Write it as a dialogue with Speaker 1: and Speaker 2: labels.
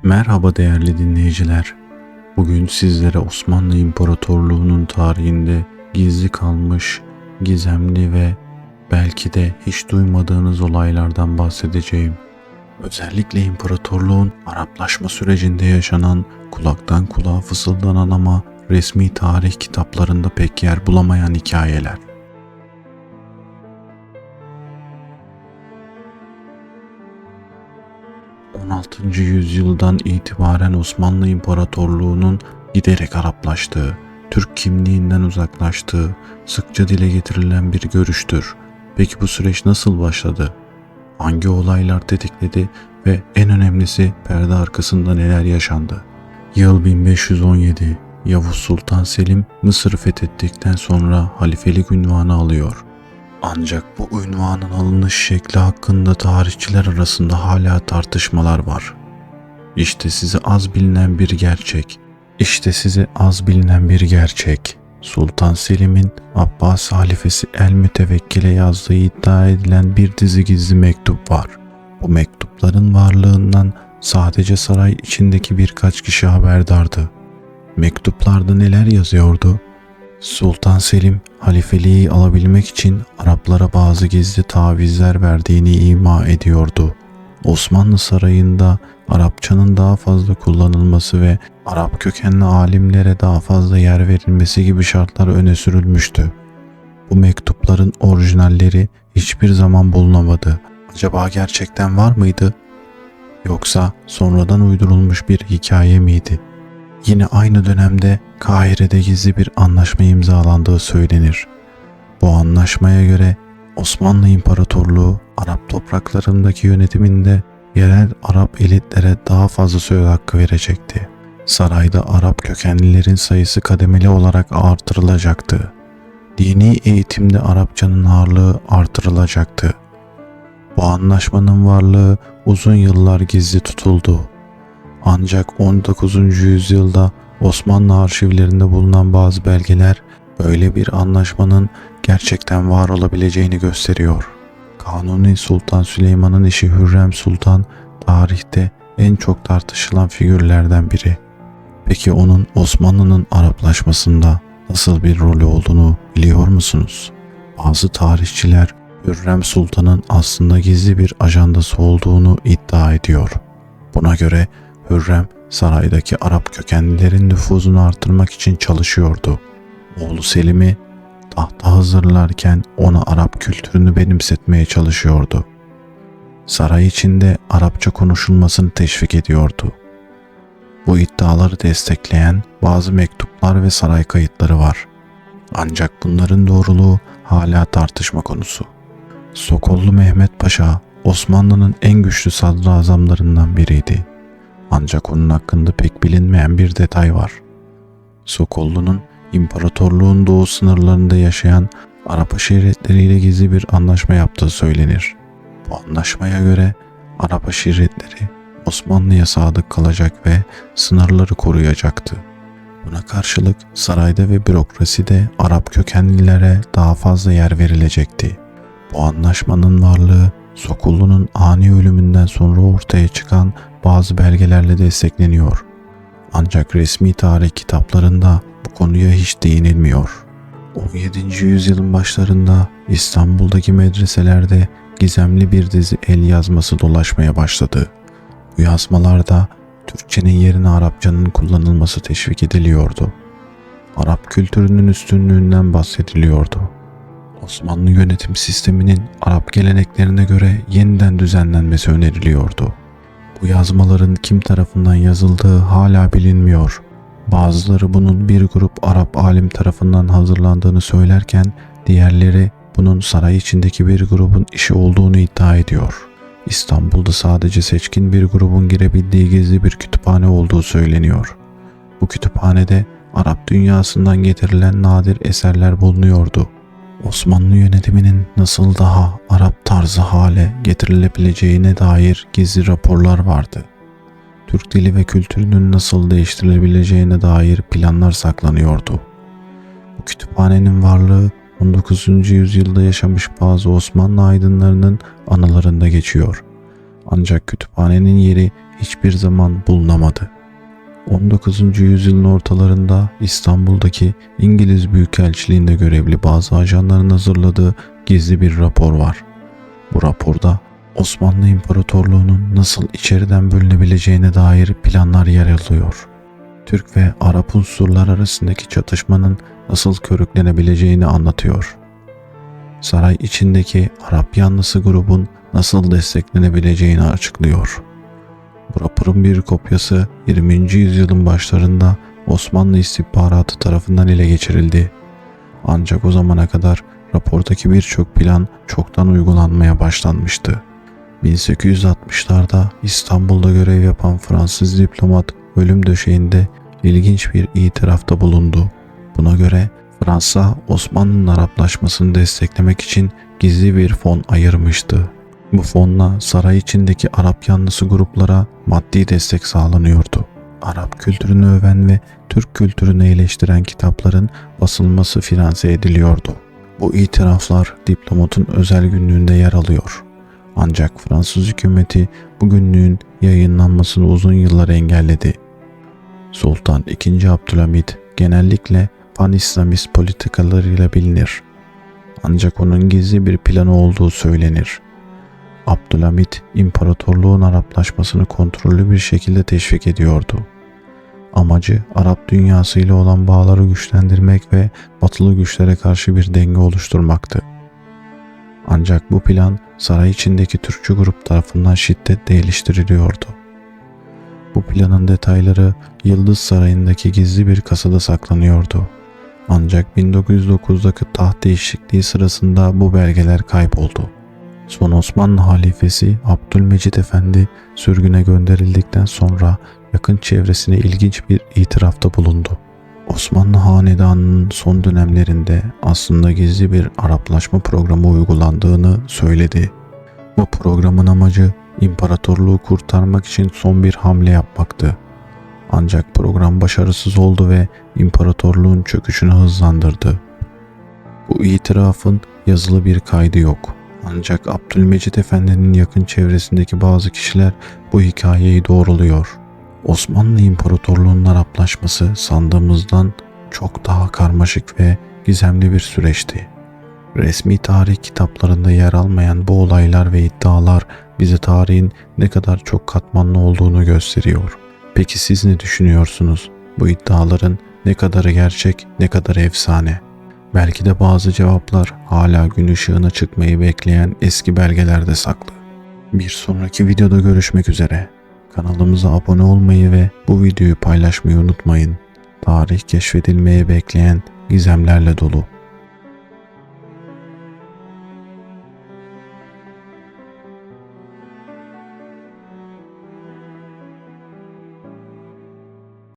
Speaker 1: Merhaba değerli dinleyiciler. Bugün sizlere Osmanlı İmparatorluğu'nun tarihinde gizli kalmış, gizemli ve belki de hiç duymadığınız olaylardan bahsedeceğim. Özellikle imparatorluğun Araplaşma sürecinde yaşanan, kulaktan kulağa fısıldanan ama resmi tarih kitaplarında pek yer bulamayan hikayeler. 16. yüzyıldan itibaren Osmanlı İmparatorluğu'nun giderek Araplaştığı, Türk kimliğinden uzaklaştığı sıkça dile getirilen bir görüştür. Peki bu süreç nasıl başladı? Hangi olaylar tetikledi ve en önemlisi perde arkasında neler yaşandı? Yıl 1517. Yavuz Sultan Selim Mısır'ı fethettikten sonra halifelik unvanı alıyor. Ancak bu unvanın alınış şekli hakkında tarihçiler arasında hala tartışmalar var. İşte size az bilinen bir gerçek. Sultan Selim'in Abbas halifesi El Mütevekkil'e yazdığı iddia edilen bir dizi gizli mektup var. Bu mektupların varlığından sadece saray içindeki birkaç kişi haberdardı. Mektuplarda neler yazıyordu? Sultan Selim, halifeliği alabilmek için Araplara bazı gizli tavizler verdiğini ima ediyordu. Osmanlı sarayında Arapçanın daha fazla kullanılması ve Arap kökenli alimlere daha fazla yer verilmesi gibi şartlar öne sürülmüştü. Bu mektupların orijinalleri hiçbir zaman bulunamadı. Acaba gerçekten var mıydı? Yoksa sonradan uydurulmuş bir hikaye miydi? Yine aynı dönemde Kahire'de gizli bir anlaşma imzalandığı söylenir. Bu anlaşmaya göre Osmanlı İmparatorluğu Arap topraklarındaki yönetiminde yerel Arap elitlere daha fazla söz hakkı verecekti. Sarayda Arap kökenlilerin sayısı kademeli olarak artırılacaktı. Dini eğitimde Arapçanın ağırlığı artırılacaktı. Bu anlaşmanın varlığı uzun yıllar gizli tutuldu. Ancak 19. yüzyılda Osmanlı arşivlerinde bulunan bazı belgeler böyle bir anlaşmanın gerçekten var olabileceğini gösteriyor. Kanuni Sultan Süleyman'ın eşi Hürrem Sultan tarihte en çok tartışılan figürlerden biri. Peki onun Osmanlı'nın Araplaşmasında nasıl bir rolü olduğunu biliyor musunuz? Bazı tarihçiler Hürrem Sultan'ın aslında gizli bir ajandası olduğunu iddia ediyor. Buna göre Hürrem saraydaki Arap kökenlilerin nüfuzunu artırmak için çalışıyordu. Oğlu Selim'i tahta hazırlarken ona Arap kültürünü benimsetmeye çalışıyordu. Saray içinde Arapça konuşulmasını teşvik ediyordu. Bu iddiaları destekleyen bazı mektuplar ve saray kayıtları var. Ancak bunların doğruluğu hala tartışma konusu. Sokollu Mehmet Paşa Osmanlı'nın en güçlü sadrazamlarından biriydi. Ancak onun hakkında pek bilinmeyen bir detay var. Sokollu'nun imparatorluğun doğu sınırlarında yaşayan Arap aşiretleriyle gizli bir anlaşma yaptığı söylenir. Bu anlaşmaya göre Arap aşiretleri Osmanlı'ya sadık kalacak ve sınırları koruyacaktı. Buna karşılık sarayda ve bürokraside Arap kökenlilere daha fazla yer verilecekti. Bu anlaşmanın varlığı Sokollu'nun ani ölümünden sonra ortaya çıkan bazı belgelerle destekleniyor. Ancak resmi tarih kitaplarında bu konuya hiç değinilmiyor. 17. yüzyılın başlarında İstanbul'daki medreselerde gizemli bir dizi el yazması dolaşmaya başladı. Bu yazmalarda Türkçenin yerine Arapçanın kullanılması teşvik ediliyordu. Arap kültürünün üstünlüğünden bahsediliyordu. Osmanlı yönetim sisteminin Arap geleneklerine göre yeniden düzenlenmesi öneriliyordu. Bu yazmaların kim tarafından yazıldığı hala bilinmiyor. Bazıları bunun bir grup Arap alim tarafından hazırlandığını söylerken diğerleri bunun saray içindeki bir grubun işi olduğunu iddia ediyor. İstanbul'da sadece seçkin bir grubun girebildiği gizli bir kütüphane olduğu söyleniyor. Bu kütüphanede Arap dünyasından getirilen nadir eserler bulunuyordu. Osmanlı yönetiminin nasıl daha Arap tarzı hale getirilebileceğine dair gizli raporlar vardı. Türk dili ve kültürünün nasıl değiştirilebileceğine dair planlar saklanıyordu. Bu kütüphanenin varlığı 19. yüzyılda yaşamış bazı Osmanlı aydınlarının anılarında geçiyor. Ancak kütüphanenin yeri hiçbir zaman bulunamadı. 19. yüzyılın ortalarında İstanbul'daki İngiliz Büyükelçiliğinde görevli bazı ajanların hazırladığı gizli bir rapor var. Bu raporda Osmanlı İmparatorluğu'nun nasıl içeriden bölünebileceğine dair planlar yer alıyor. Türk ve Arap unsurlar arasındaki çatışmanın nasıl körüklenebileceğini anlatıyor. Saray içindeki Arap yanlısı grubun nasıl desteklenebileceğini açıklıyor. Bu raporun bir kopyası 20. yüzyılın başlarında Osmanlı istihbaratı tarafından ele geçirildi. Ancak o zamana kadar rapordaki birçok plan çoktan uygulanmaya başlanmıştı. 1860'larda İstanbul'da görev yapan Fransız diplomat ölüm döşeğinde ilginç bir itirafta bulundu. Buna göre Fransa, Osmanlı'nın Araplaşmasını desteklemek için gizli bir fon ayırmıştı. Bu fonla saray içindeki Arap yanlısı gruplara maddi destek sağlanıyordu. Arap kültürünü öven ve Türk kültürünü eleştiren kitapların basılması finanse ediliyordu. Bu itiraflar diplomatın özel günlüğünde yer alıyor. Ancak Fransız hükümeti bu günlüğün yayınlanmasını uzun yıllar engelledi. Sultan II. Abdülhamit genellikle pan-İslamist politikalarıyla bilinir. Ancak onun gizli bir planı olduğu söylenir. Abdülhamit, imparatorluğun Araplaşmasını kontrollü bir şekilde teşvik ediyordu. Amacı Arap dünyasıyla olan bağları güçlendirmek ve batılı güçlere karşı bir denge oluşturmaktı. Ancak bu plan saray içindeki Türkçü grup tarafından şiddetle eleştiriliyordu. Bu planın detayları Yıldız Sarayı'ndaki gizli bir kasada saklanıyordu. Ancak 1909'daki taht değişikliği sırasında bu belgeler kayboldu. Son Osmanlı halifesi Abdülmecit Efendi sürgüne gönderildikten sonra yakın çevresine ilginç bir itirafta bulundu. Osmanlı hanedanının son dönemlerinde aslında gizli bir Araplaşma programı uygulandığını söyledi. Bu programın amacı imparatorluğu kurtarmak için son bir hamle yapmaktı. Ancak program başarısız oldu ve imparatorluğun çöküşünü hızlandırdı. Bu itirafın yazılı bir kaydı yok. Ancak Abdülmecit Efendi'nin yakın çevresindeki bazı kişiler bu hikayeyi doğruluyor. Osmanlı İmparatorluğu'nun Araplaşması sandığımızdan çok daha karmaşık ve gizemli bir süreçti. Resmi tarih kitaplarında yer almayan bu olaylar ve iddialar bize tarihin ne kadar çok katmanlı olduğunu gösteriyor. Peki siz ne düşünüyorsunuz? Bu iddiaların ne kadarı gerçek, ne kadarı efsane? Belki de bazı cevaplar hala gün ışığına çıkmayı bekleyen eski belgelerde saklı. Bir sonraki videoda görüşmek üzere. Kanalımıza abone olmayı ve bu videoyu paylaşmayı unutmayın. Tarih keşfedilmeye bekleyen gizemlerle dolu.